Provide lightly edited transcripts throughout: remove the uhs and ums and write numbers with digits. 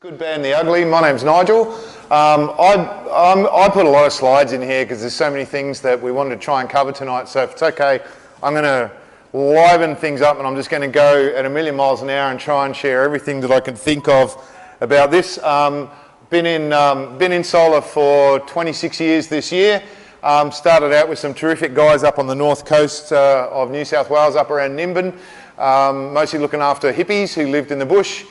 Good, bad and the ugly. My name's Nigel. I put a lot of slides in here because there's so many things that we wanted to try and cover tonight. So if it's okay, I'm going to liven things up and I'm just going to go at 1,000,000 miles an hour and try and share everything that I can think of about this. Been in solar for 26 years this year. Started out with some terrific guys up on the north coast of New South Wales, up around Nimbin, mostly looking after hippies who lived in the bush.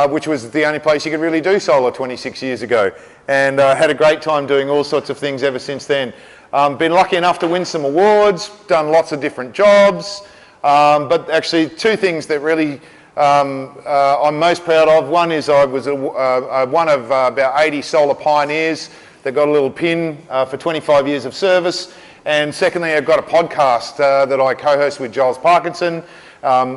Which was the only place you could really do solar 26 years ago. And had a great time doing all sorts of things ever since then. Been lucky enough to win some awards, done lots of different jobs, but actually two things that really I'm most proud of. One is I was one of about 80 solar pioneers that got a little pin for 25 years of service. And secondly, I've got a podcast that I co-host with Giles Parkinson,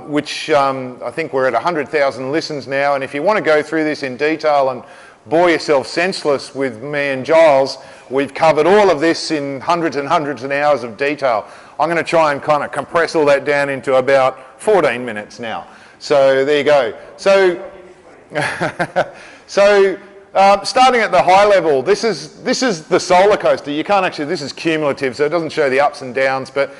which I think we're at 100,000 listens now. And if you want to go through this in detail and bore yourself senseless with me and Giles, we've covered all of this in hundreds and hundreds of hours of detail. I'm going to try and kind of compress all that down into about 14 minutes now. So there you go. So, starting at the high level, this is the solar coaster. You can't actually, this is cumulative, so it doesn't show the ups and downs, but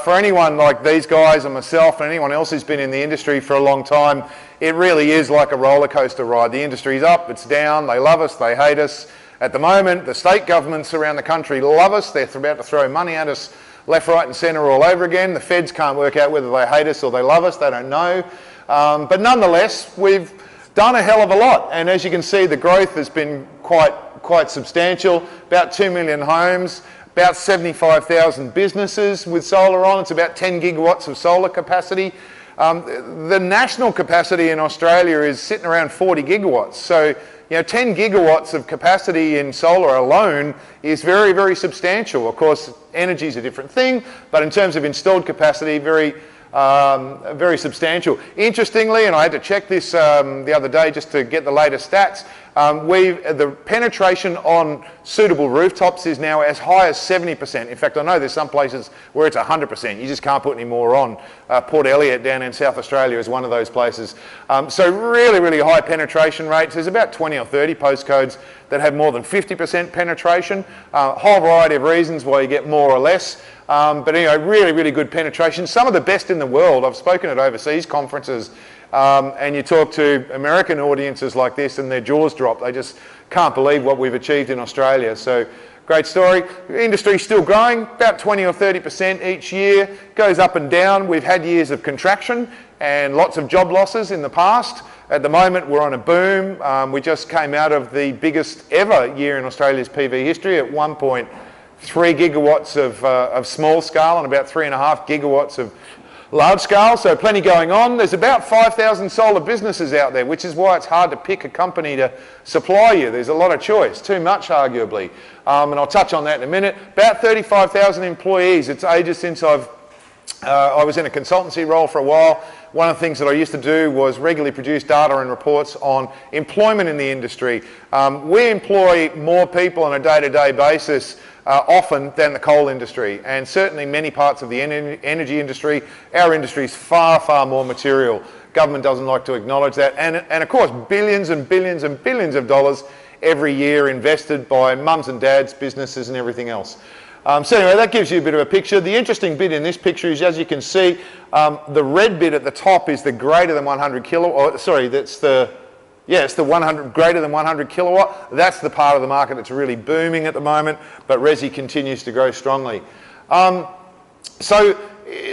for anyone like these guys and myself and anyone else who's been in the industry for a long time, it really is like a roller coaster ride. The industry's up, it's down, they love us, they hate us. At the moment, the state governments around the country love us, they're about to throw money at us left, right and centre all over again. The feds can't work out whether they hate us or they love us, they don't know. But nonetheless, we've done a hell of a lot, and as you can see, the growth has been quite substantial. About 2 million homes, about 75,000 businesses with solar on. It's about 10 gigawatts of solar capacity. The national capacity in Australia is sitting around 40 gigawatts. So, 10 gigawatts of capacity in solar alone is very, very substantial. Of course, energy is a different thing, but in terms of installed capacity, very substantial. Interestingly, and I had to check this the other day just to get the latest stats, the penetration on suitable rooftops is now as high as 70%. In fact, I know there's some places where it's 100%. You just can't put any more on. Port Elliot down in South Australia is one of those places. So really, really high penetration rates. There's about 20 or 30 postcodes that have more than 50% penetration. A whole variety of reasons why you get more or less. But anyway, really, really good penetration. Some of the best in the world. I've spoken at overseas conferences and you talk to American audiences like this and their jaws drop. They just can't believe what we've achieved in Australia. So great story. The industry's still growing, about 20 or 30% each year. Goes up and down. We've had years of contraction and lots of job losses in the past. At the moment, we're on a boom. We just came out of the biggest ever year in Australia's PV history at 1.3 gigawatts of small scale and about 3.5 gigawatts of large scale, so plenty going on. There's about 5,000 solar businesses out there, which is why it's hard to pick a company to supply you. There's a lot of choice, too much arguably, and I'll touch on that in a minute. About 35,000 employees. It's ages since I was in a consultancy role for a while. One of the things that I used to do was regularly produce data and reports on employment in the industry. We employ more people on a day-to-day basis often than the coal industry, and certainly many parts of the energy industry. Our industry is far, far more material. Government doesn't like to acknowledge that, and of course billions and billions and billions of dollars every year invested by mums and dads, businesses and everything else. So anyway, that gives you a bit of a picture. The interesting bit in this picture is, as you can see, the red bit at the top is the greater than 100 kilowatt, sorry, it's the 100, greater than 100 kilowatt. That's the part of the market that's really booming at the moment, but resi continues to grow strongly. So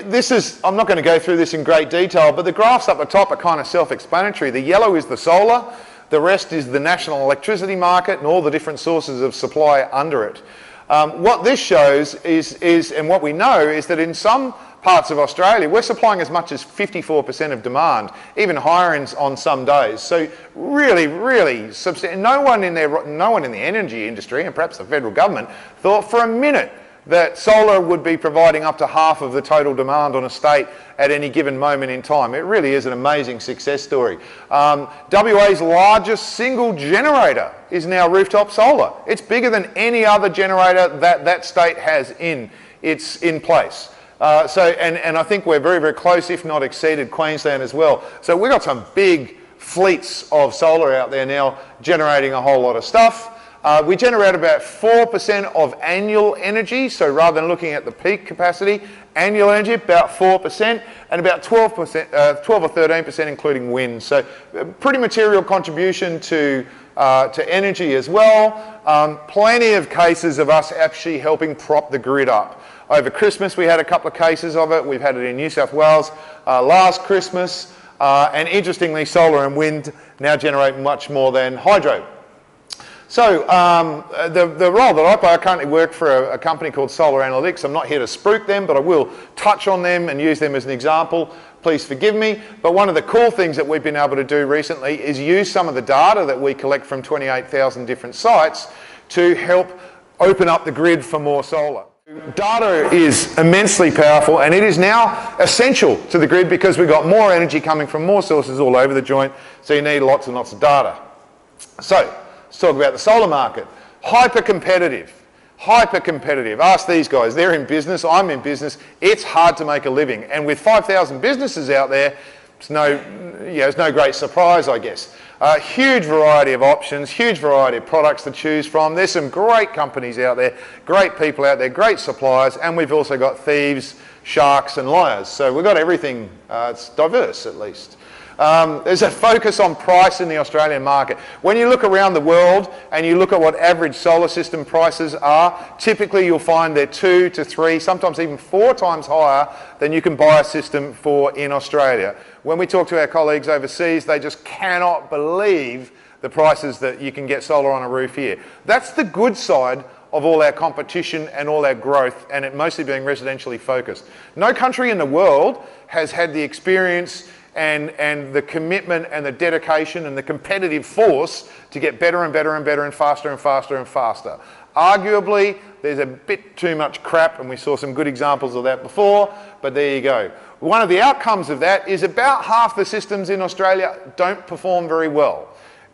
this is, I'm not going to go through this in great detail, but the graphs up the top are kind of self-explanatory. The yellow is the solar, the rest is the national electricity market and all the different sources of supply under it. What this shows is, and what we know is that in some parts of Australia, we're supplying as much as 54% of demand, even higher on some days. So really, really substantial. No one in the energy industry, and perhaps the federal government, thought for a minute that solar would be providing up to half of the total demand on a state at any given moment in time. It really is an amazing success story. WA's largest single generator is now rooftop solar. It's bigger than any other generator that state has in place. And I think we're very, very close, if not exceeded Queensland as well. So we've got some big fleets of solar out there now generating a whole lot of stuff. We generate about 4% of annual energy, so rather than looking at the peak capacity, annual energy about 4%, and about 12 or 13% including wind. So pretty material contribution to energy as well. Plenty of cases of us actually helping prop the grid up. Over Christmas we had a couple of cases of it. We've had it in New South Wales last Christmas, and interestingly solar and wind now generate much more than hydro. So the role that I play, I currently work for a company called Solar Analytics. I'm not here to spruik them, but I will touch on them and use them as an example. Please forgive me. But one of the cool things that we've been able to do recently is use some of the data that we collect from 28,000 different sites to help open up the grid for more solar. Data is immensely powerful, and it is now essential to the grid because we've got more energy coming from more sources all over the joint, so you need lots and lots of data. So let's talk about the solar market. Hyper competitive. Ask these guys, they're in business, I'm in business. It's hard to make a living, and with 5,000 businesses out there, it's no great surprise, I guess. Huge variety of options, huge variety of products to choose from. There's some great companies out there, great people out there, great suppliers, and we've also got thieves, sharks and liars. So we've got everything, it's diverse at least. There's a focus on price in the Australian market. When you look around the world and you look at what average solar system prices are, typically you'll find they're 2 to 3, sometimes even 4 times higher than you can buy a system for in Australia. When we talk to our colleagues overseas, they just cannot believe the prices that you can get solar on a roof here. That's the good side of all our competition and all our growth, and it mostly being residentially focused. No country in the world has had the experience and the commitment and the dedication and the competitive force to get better and better and better and faster and faster and faster. Arguably, there's a bit too much crap, and we saw some good examples of that before, but there you go. One of the outcomes of that is about half the systems in Australia don't perform very well.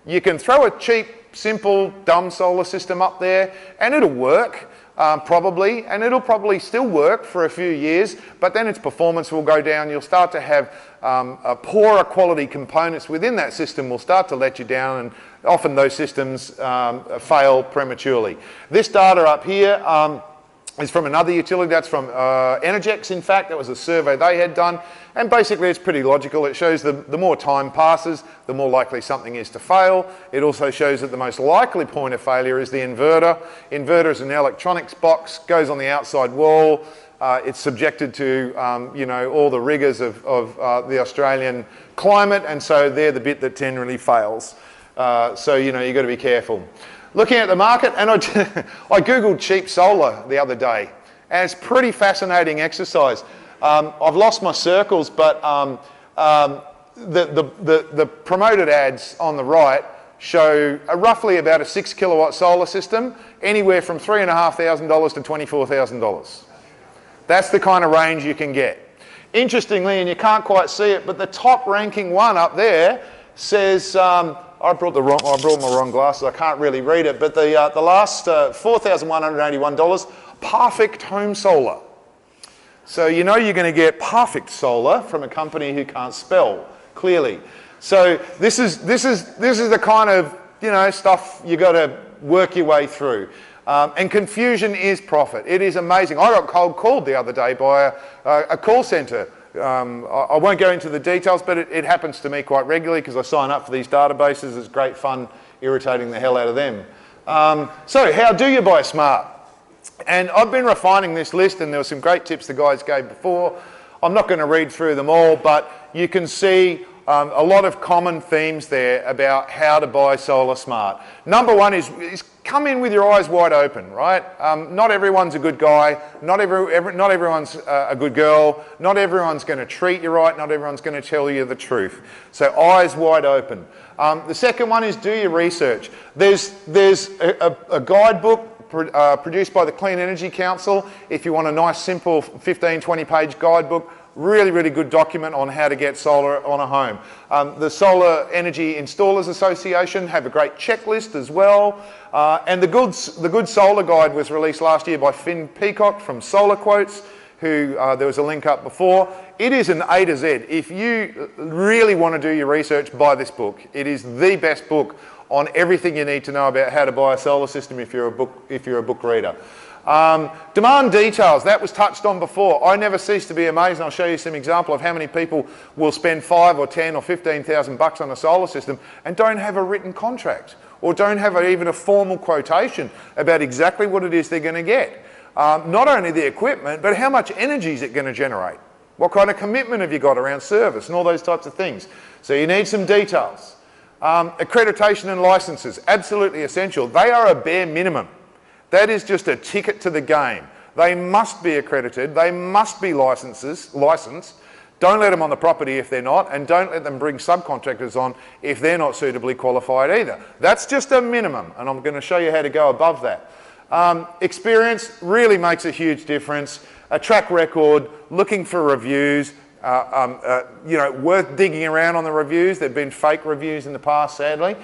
You can throw a cheap, simple, dumb solar system up there and it'll work. Probably, and it'll probably still work for a few years, but then its performance will go down. You'll start to have poorer quality components within that system will start to let you down, and often those systems fail prematurely. This data up here is from another utility. That's from Energex, in fact. That was a survey they had done, and basically it's pretty logical. It shows the more time passes, the more likely something is to fail. It also shows that the most likely point of failure is the inverter. Inverter is an electronics box, goes on the outside wall. It's subjected to all the rigours of the Australian climate, and so they're the bit that generally fails. So you've got to be careful. Looking at the market, and I googled cheap solar the other day, and it's pretty fascinating exercise. I've lost my circles, but the promoted ads on the right show roughly about a 6 kilowatt solar system, anywhere from $3,500 to $24,000. That's the kind of range you can get. Interestingly, and you can't quite see it, but the top ranking one up there says, I brought my wrong glasses, I can't really read it, but the last $4,181, perfect home solar. So you're going to get perfect solar from a company who can't spell, clearly. So this is the kind of stuff you got to work your way through. And confusion is profit. It is amazing. I got cold called the other day by a call centre. I won't go into the details, but it happens to me quite regularly because I sign up for these databases. It's great fun irritating the hell out of them. So how do you buy smart? And I've been refining this list, and there were some great tips the guys gave before. I'm not going to read through them all, but you can see a lot of common themes there about how to buy solar smart. Number one is come in with your eyes wide open, right? Not everyone's a good guy, not everyone's a good girl, not everyone's going to treat you right, not everyone's going to tell you the truth. So eyes wide open. The second one is do your research. There's a guidebook produced by the Clean Energy Council. If you want a nice simple 15-20 page guidebook, really, really good document on how to get solar on a home. The Solar Energy Installers Association have a great checklist as well. And the Good Solar Guide was released last year by Finn Peacock from Solar Quotes. who there was a link up before. It is an A to Z. If you really want to do your research, buy this book. It is the best book on everything you need to know about how to buy a solar system if you're a book reader. Demand details, that was touched on before. I never cease to be amazed, and I'll show you some example of how many people will spend 5 or 10 or 15,000 bucks on a solar system and don't have a written contract or don't have even a formal quotation about exactly what it is they're going to get. Not only the equipment, but how much energy is it going to generate? What kind of commitment have you got around service and all those types of things? So you need some details. Accreditation and licenses, absolutely essential. They are a bare minimum. That is just a ticket to the game. They must be accredited, they must be licensed. Don't let them on the property if they're not, and don't let them bring subcontractors on if they're not suitably qualified either. That's just a minimum, and I'm going to show you how to go above that. Experience really makes a huge difference. A track record, looking for reviews, you know, worth digging around on the reviews. There have been fake reviews in the past, sadly.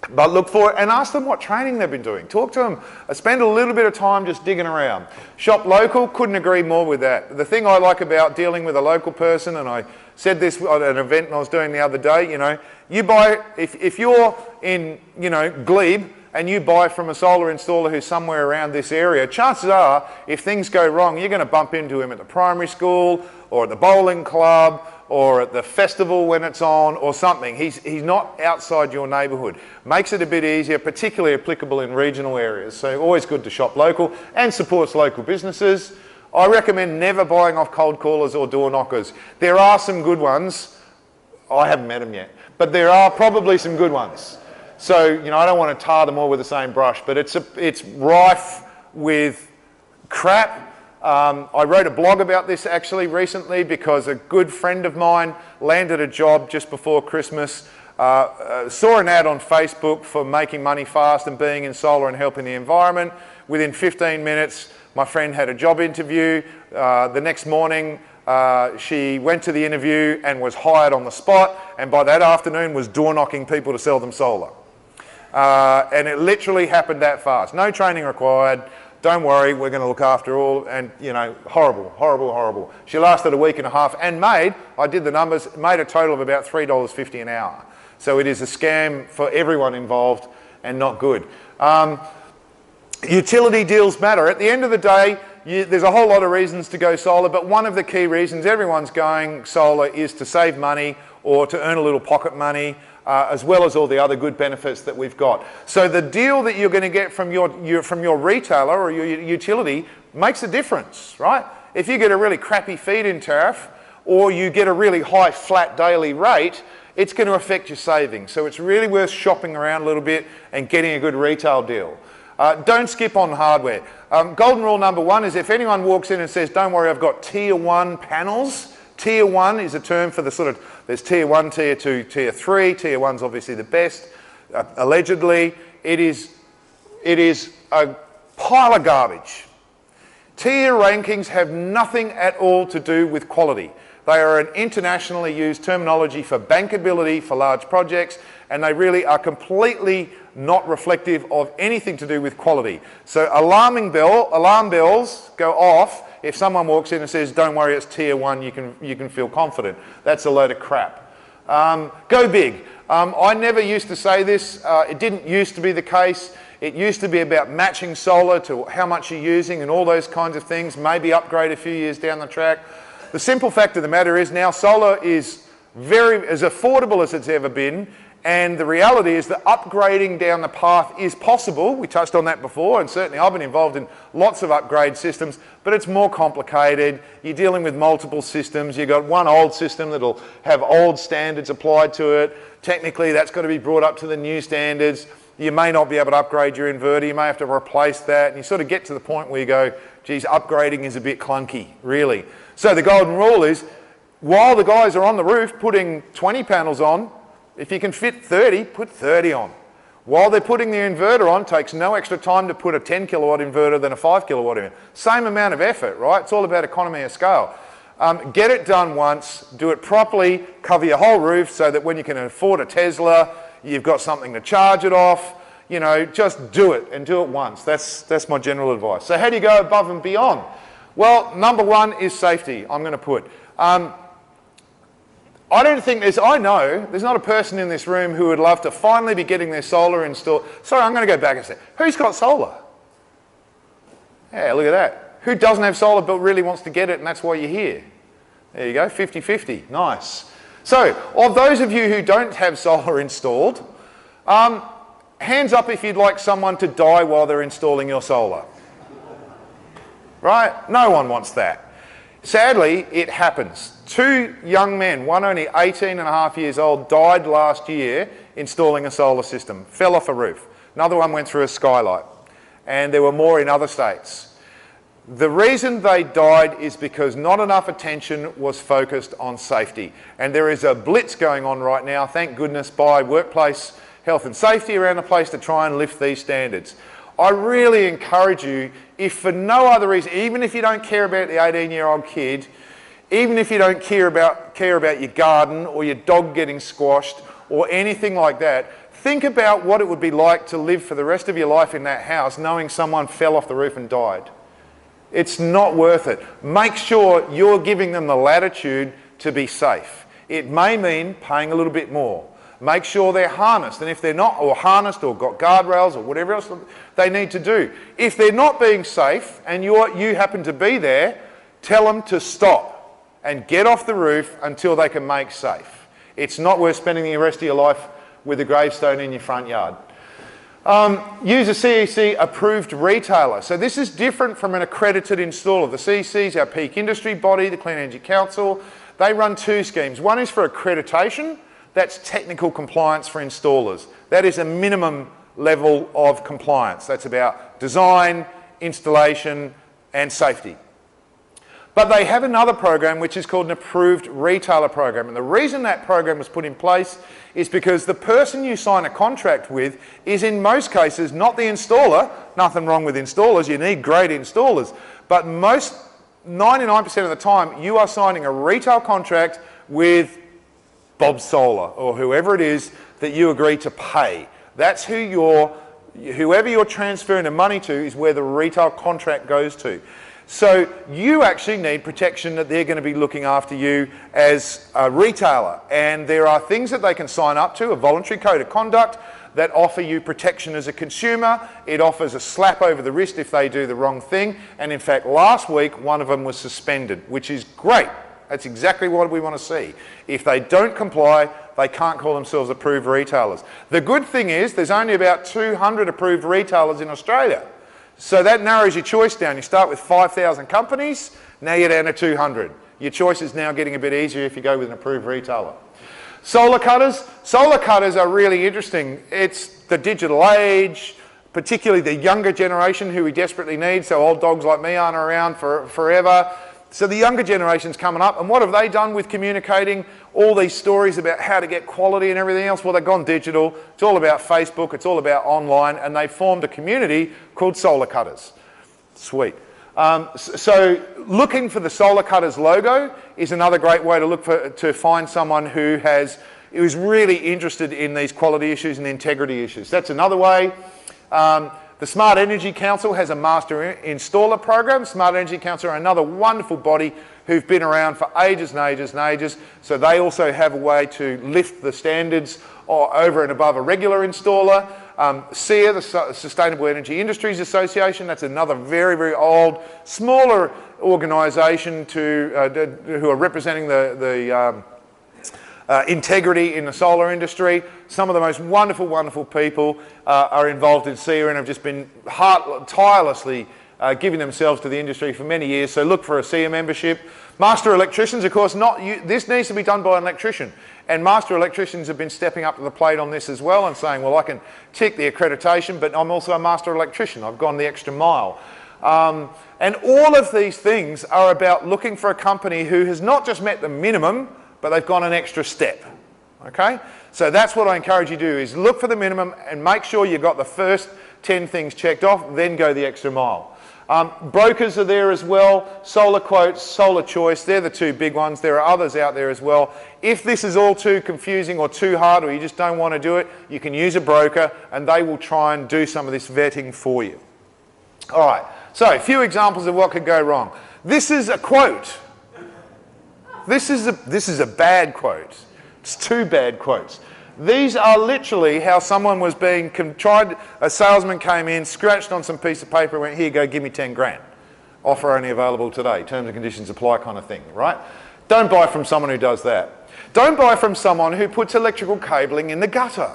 But look for it and ask them what training they've been doing. Talk to them. Spend a little bit of time just digging around. Shop local, couldn't agree more with that. The thing I like about dealing with a local person, and I said this at an event I was doing the other day, you know, you buy, if you're in, you know, Glebe, and you buy from a solar installer who's somewhere around this area, chances are, if things go wrong, you're going to bump into him at the primary school or at the bowling club or at the festival when it's on or something. He's not outside your neighbourhood. Makes it a bit easier, particularly applicable in regional areas. So always good to shop local and supports local businesses. I recommend never buying off cold callers or door knockers. There are some good ones. I haven't met them yet, but there are probably some good ones. So, you know, I don't want to tar them all with the same brush, but it's rife with crap. I wrote a blog about this actually recently because a good friend of mine landed a job just before Christmas, saw an ad on Facebook for making money fast and being in solar and helping the environment. Within 15 minutes, my friend had a job interview. The next morning, she went to the interview and was hired on the spot, and by that afternoon was door knocking people to sell them solar. And it literally happened that fast. No training required. Don't worry, we're going to look after all. And, you know, horrible, horrible, horrible. She lasted a week and a half and made, I did the numbers, made a total of about $3.50 an hour. So it is a scam for everyone involved and not good. Utility deals matter. At the end of the day, there's a whole lot of reasons to go solar, but one of the key reasons everyone's going solar is to save money or to earn a little pocket money, as well as all the other good benefits that we've got. So the deal that you're going to get from your retailer or your utility makes a difference, right? If you get a really crappy feed-in tariff or you get a really high flat daily rate, it's going to affect your savings. So it's really worth shopping around a little bit and getting a good retail deal. Don't skip on hardware. Golden rule number one is if anyone walks in and says, don't worry, I've got tier 1 panels. Tier 1 is a term for the sort of, there's tier 1, tier 2, tier 3. Tier 1's obviously the best, allegedly. It is a pile of garbage. Tier rankings have nothing at all to do with quality. They are an internationally used terminology for bankability for large projects, and they really are completely not reflective of anything to do with quality. So alarm bells go off if someone walks in and says, don't worry, it's tier 1, you can feel confident. That's a load of crap. Go big. I never used to say this. It didn't used to be the case. It used to be about matching solar to how much you're using and all those kinds of things, maybe upgrade a few years down the track. The simple fact of the matter is now solar is as affordable as it's ever been, and the reality is that upgrading down the path is possible. We touched on that before, and certainly I've been involved in lots of upgrade systems, but it's more complicated. You're dealing with multiple systems. You've got one old system that'll have old standards applied to it. Technically, that's got to be brought up to the new standards. You may not be able to upgrade your inverter. You may have to replace that, and you sort of get to the point where you go, geez, upgrading is a bit clunky, really. So the golden rule is, while the guys are on the roof putting 20 panels on, if you can fit 30, put 30 on. While they're putting the inverter on, it takes no extra time to put a 10 kilowatt inverter than a 5 kilowatt inverter. Same amount of effort, right? It's all about economy of scale. Get it done once, do it properly, cover your whole roof so that when you can afford a Tesla, you've got something to charge it off. You know, just do it and do it once. That's my general advice. So how do you go above and beyond? Well, number one is safety, I'm going to put. I don't think I know there's not a person in this room who would love to finally be getting their solar installed. Sorry, I'm going to go back a sec. Who's got solar? Yeah, look at that. Who doesn't have solar but really wants to get it, and that's why you're here? There you go, 50-50, nice. So, of those of you who don't have solar installed, hands up if you'd like someone to die while they're installing your solar. Right? No one wants that. Sadly, it happens. 2 young men, one only 18 and a half years old, died last year installing a solar system, fell off a roof. Another one went through a skylight, and there were more in other states. The reason they died is because not enough attention was focused on safety. And there is a blitz going on right now, thank goodness, by workplace health and safety around the place to try and lift these standards. I really encourage you, if for no other reason, even if you don't care about the 18-year-old kid, even if you don't care about your garden or your dog getting squashed or anything like that, think about what it would be like to live for the rest of your life in that house knowing someone fell off the roof and died. It's not worth it. Make sure you're giving them the latitude to be safe. It may mean paying a little bit more. Make sure they're harnessed, and if they're not, or harnessed or got guardrails or whatever else they need to do. If they're not being safe and you happen to be there, tell them to stop and get off the roof until they can make safe. It's not worth spending the rest of your life with a gravestone in your front yard. Use a CEC approved retailer. So this is different from an accredited installer. The CEC is our peak industry body, the Clean Energy Council. They run 2 schemes. One is for accreditation. That's technical compliance for installers. That is a minimum level of compliance. That's about design, installation, and safety. But they have another program which is called an approved retailer program. And the reason that program was put in place is because the person you sign a contract with is in most cases not the installer. Nothing wrong with installers, you need great installers. But 99% of the time, you are signing a retail contract with Bob Solar or whoever it is that you agree to pay. That's whoever you're transferring the money to is where the retail contract goes to. So you actually need protection that they're going to be looking after you as a retailer. And there are things that they can sign up to, a voluntary code of conduct that offer you protection as a consumer. It offers a slap over the wrist if they do the wrong thing. And in fact, last week, one of them was suspended, which is great. That's exactly what we want to see. If they don't comply, they can't call themselves approved retailers. The good thing is there's only about 200 approved retailers in Australia. So that narrows your choice down. You start with 5,000 companies, now you're down to 200. Your choice is now getting a bit easier if you go with an approved retailer. Solar cutters. Solar cutters are really interesting. It's the digital age, particularly the younger generation who we desperately need, so old dogs like me aren't around forever. So the younger generation's coming up, and what have they done with communicating all these stories about how to get quality and everything else? Well, they've gone digital. It's all about Facebook. It's all about online, and they formed a community called Solar Cutters. Sweet. So looking for the Solar Cutters logo is another great way to find someone who is really interested in these quality issues and integrity issues. That's another way. The Smart Energy Council has a master installer program. Smart Energy Council are another wonderful body who've been around for ages and ages and ages. So they also have a way to lift the standards over and above a regular installer. SEIA, the Sustainable Energy Industries Association, that's another very, very old, smaller organisation who are representing the integrity in the solar industry. Some of the most wonderful, wonderful people are involved in SEIA and have just been tirelessly giving themselves to the industry for many years. So look for a SEIA membership. Master electricians, of course, this needs to be done by an electrician. And master electricians have been stepping up to the plate on this as well and saying, well, I can tick the accreditation, but I'm also a master electrician. I've gone the extra mile. And all of these things are about looking for a company who has not just met the minimum, but they've gone an extra step, okay? So that's what I encourage you to do, is look for the minimum and make sure you've got the first 10 things checked off, then go the extra mile. Brokers are there as well, Solar Quotes, Solar Choice, they're the 2 big ones. There are others out there as well. If this is all too confusing or too hard or you just don't want to do it, you can use a broker and they will try and do some of this vetting for you. All right, so a few examples of what could go wrong. This is a quote. This is a bad quote. It's two bad quotes. These are literally how someone was being tried. A salesman came in, scratched on some piece of paper, went, here you go, give me 10 grand. Offer only available today, terms and conditions apply kind of thing, right? Don't buy from someone who does that. Don't buy from someone who puts electrical cabling in the gutter.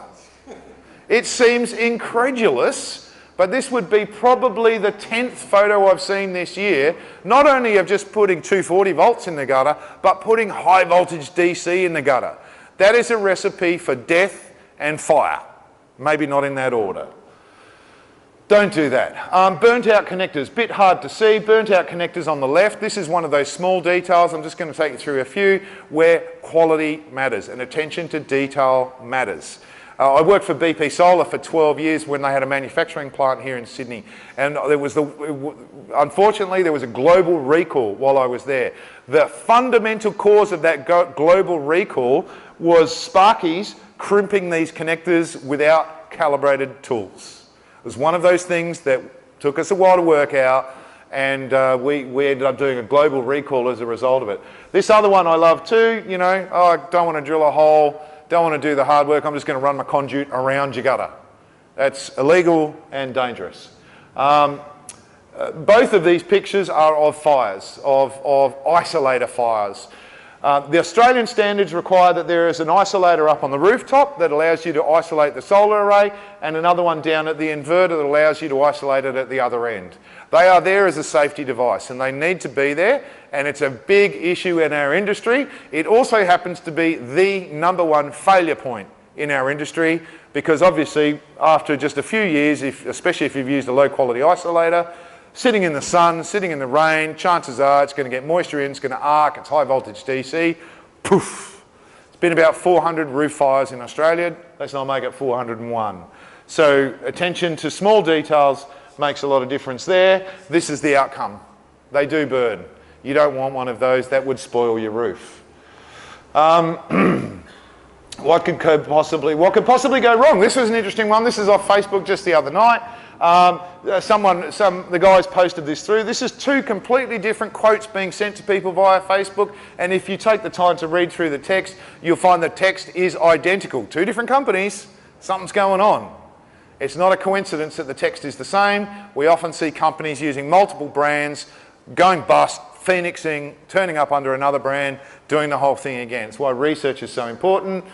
It seems incredulous, but this would be probably the 10th photo I've seen this year, not only of just putting 240 volts in the gutter, but putting high voltage DC in the gutter. That is a recipe for death and fire. Maybe not in that order. Don't do that. Burnt out connectors, bit hard to see. Burnt out connectors on the left. This is one of those small details. I'm just going to take you through a few where quality matters and attention to detail matters. I worked for BP Solar for 12 years when they had a manufacturing plant here in Sydney, and unfortunately there was a global recall while I was there. The fundamental cause of that global recall was Sparkies crimping these connectors without calibrated tools. It was one of those things that took us a while to work out, and we ended up doing a global recall as a result of it. This other one I love too, you know, oh, I don't want to drill a hole, don't want to do the hard work, I'm just going to run my conduit around your gutter. That's illegal and dangerous. Both of these pictures are of fires, of isolator fires. The Australian standards require that there is an isolator up on the rooftop that allows you to isolate the solar array, and another one down at the inverter that allows you to isolate it at the other end. They are there as a safety device, and they need to be there, and it's a big issue in our industry. It also happens to be the #1 failure point in our industry, because obviously after just a few years, especially if you've used a low quality isolator, sitting in the sun, sitting in the rain, chances are it's going to get moisture in, it's going to arc, it's high voltage DC, poof. It's been about 400 roof fires in Australia, let's not make it 401. So attention to small details makes a lot of difference there. This is the outcome. They do burn. You don't want one of those, that would spoil your roof. What could possibly go wrong? This was an interesting one. This is off Facebook just the other night. The guys posted this through. This is two completely different quotes being sent to people via Facebook, and if you take the time to read through the text, you'll find the text is identical. Two different companies, something's going on. It's not a coincidence that the text is the same. We often see companies using multiple brands, going bust, phoenixing, turning up under another brand, doing the whole thing again. It's why research is so important.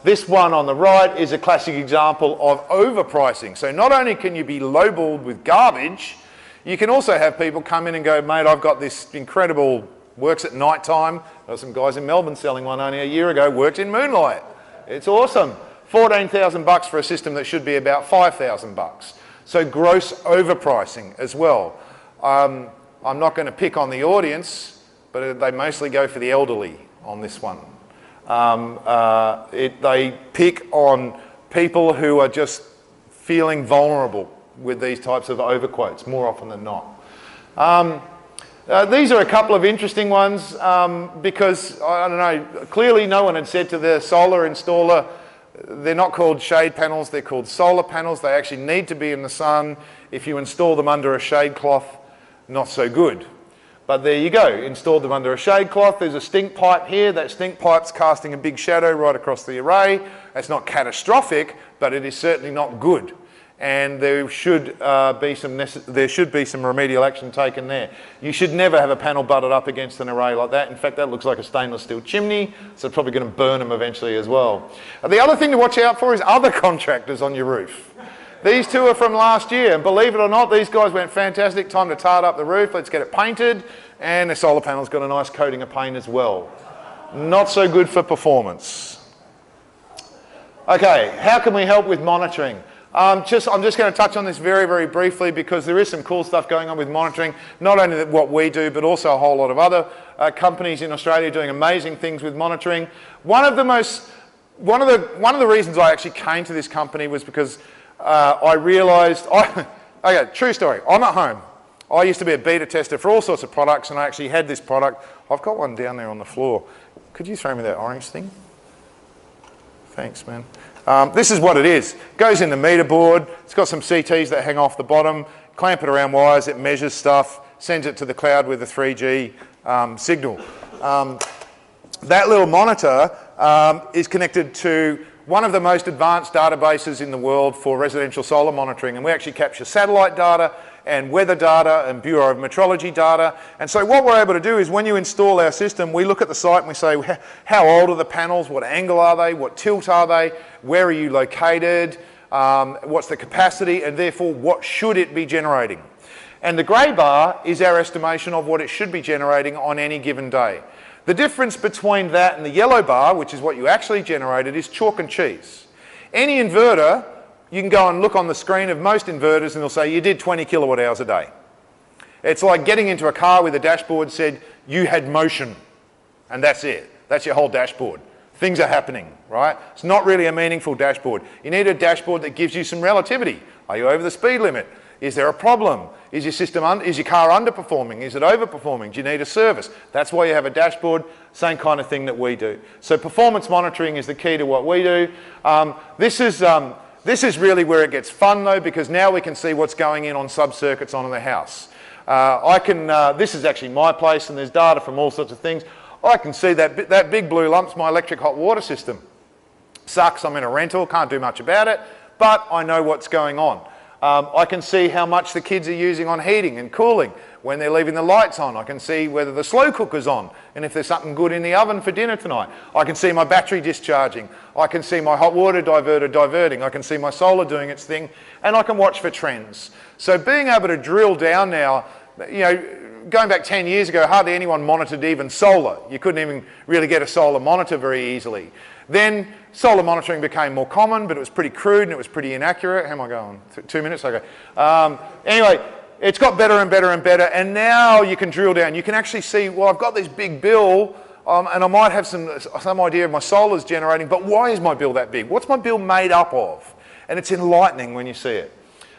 This one on the right is a classic example of overpricing. So not only can you be lowballed with garbage, you can also have people come in and go, mate, I've got this incredible, works at night time. There were some guys in Melbourne selling one only a year ago, worked in moonlight. It's awesome. 14,000 bucks for a system that should be about 5,000 bucks. So gross overpricing as well. I'm not going to pick on the audience, but they mostly go for the elderly on this one. They pick on people who are just feeling vulnerable with these types of overquotes more often than not. These are a couple of interesting ones because, I don't know, clearly no one had said to the solar installer, they're not called shade panels, they're called solar panels. They actually need to be in the sun. If you install them under a shade cloth, not so good. But there you go, installed them under a shade cloth. There's a stink pipe here. That stink pipe's casting a big shadow right across the array. That's not catastrophic, but it is certainly not good. And there should be some remedial action taken there. You should never have a panel butted up against an array like that. In fact, that looks like a stainless steel chimney, so it's probably going to burn them eventually as well. The other thing to watch out for is other contractors on your roof. These two are from last year, and believe it or not, these guys went fantastic. Time to tart up the roof, let's get it painted, and the solar panel's got a nice coating of paint as well. Not so good for performance. Okay, how can we help with monitoring? I'm just going to touch on this very, very briefly because there is some cool stuff going on with monitoring, not only what we do, but also a whole lot of other companies in Australia doing amazing things with monitoring. One of the reasons I actually came to this company was because I realised, okay, true story, I'm at home. I used to be a beta tester for all sorts of products, and I actually had this product. I've got one down there on the floor. Could you throw me that orange thing? Thanks, man. This is what it is. It goes in the meter board. It's got some CTs that hang off the bottom. Clamp it around wires. It measures stuff. sends it to the cloud with a 3G signal. That little monitor is connected to one of the most advanced databases in the world for residential solar monitoring, and we actually capture satellite data and weather data and Bureau of Metrology data. And so what we're able to do is when you install our system, we look at the site and we say, how old are the panels, what angle are they, what tilt are they, where are you located, what's the capacity, and therefore what should it be generating. And the grey bar is our estimation of what it should be generating on any given day. The difference between that and the yellow bar, which is what you actually generated, is chalk and cheese. Any inverter, you can go and look on the screen of most inverters and they'll say you did 20 kilowatt hours a day. It's like getting into a car with a dashboard said you had motion, and that's it. That's your whole dashboard. Things are happening, right? It's not really a meaningful dashboard. You need a dashboard that gives you some relativity. Are you over the speed limit? Is there a problem? Is your is your car underperforming? Is it overperforming? Do you need a service? That's why you have a dashboard, same kind of thing that we do. So performance monitoring is the key to what we do. This is really where it gets fun though, because now we can see what's going in on sub-circuits on the house. This is actually my place and there's data from all sorts of things. I can see that big blue lump's my electric hot water system. Sucks, I'm in a rental, can't do much about it, but I know what's going on. I can see how much the kids are using on heating and cooling when they're leaving the lights on. I can see whether the slow cooker's on and if there's something good in the oven for dinner tonight. I can see my battery discharging. I can see my hot water diverter diverting. I can see my solar doing its thing, and I can watch for trends. So being able to drill down now, you know, going back 10 years ago, hardly anyone monitored even solar. You couldn't even really get a solar monitor very easily. Then solar monitoring became more common, but it was pretty crude and it was pretty inaccurate. How am I going? 2 minutes? Okay. Anyway, it's got better and better and better, and now you can drill down. You can actually see, well, I've got this big bill, and I might have some idea of my solar's generating, but why is my bill that big? What's my bill made up of? And it's enlightening when you see it.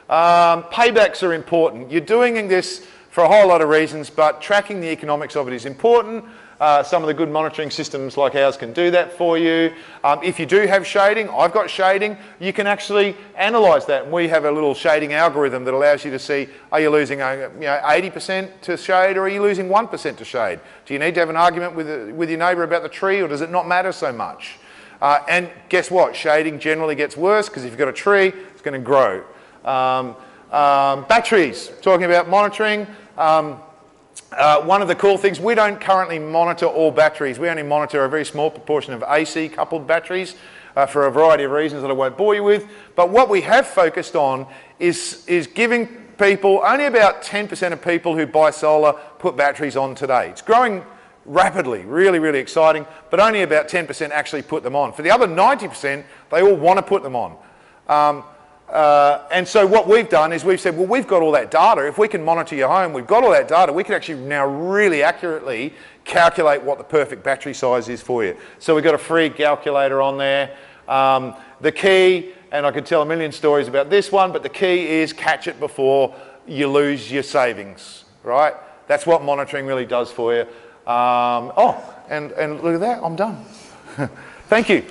Paybacks are important. You're doing this for a whole lot of reasons, but tracking the economics of it is important. Some of the good monitoring systems like ours can do that for you. If you do have shading, I've got shading, you can actually analyse that. And we have a little shading algorithm that allows you to see, are you losing 80% to shade, or are you losing 1% to shade? Do you need to have an argument with your neighbour about the tree, or does it not matter so much? And guess what? Shading generally gets worse, because if you've got a tree, it's going to grow. Batteries, talking about monitoring. One of the cool things, we don't currently monitor all batteries. We only monitor a very small proportion of AC coupled batteries for a variety of reasons that I won't bore you with. But what we have focused on is giving people, only about 10% of people who buy solar put batteries on today. It's growing rapidly, really, really exciting, but only about 10% actually put them on. For the other 90%, they all want to put them on. And so what we've done is we've said, well, we've got all that data. If we can monitor your home, we've got all that data, we can actually now really accurately calculate what the perfect battery size is for you. So we've got a free calculator on there. The key, and I could tell a million stories about this one, but the key is catch it before you lose your savings, right? That's what monitoring really does for you. And look at that, I'm done. Thank you.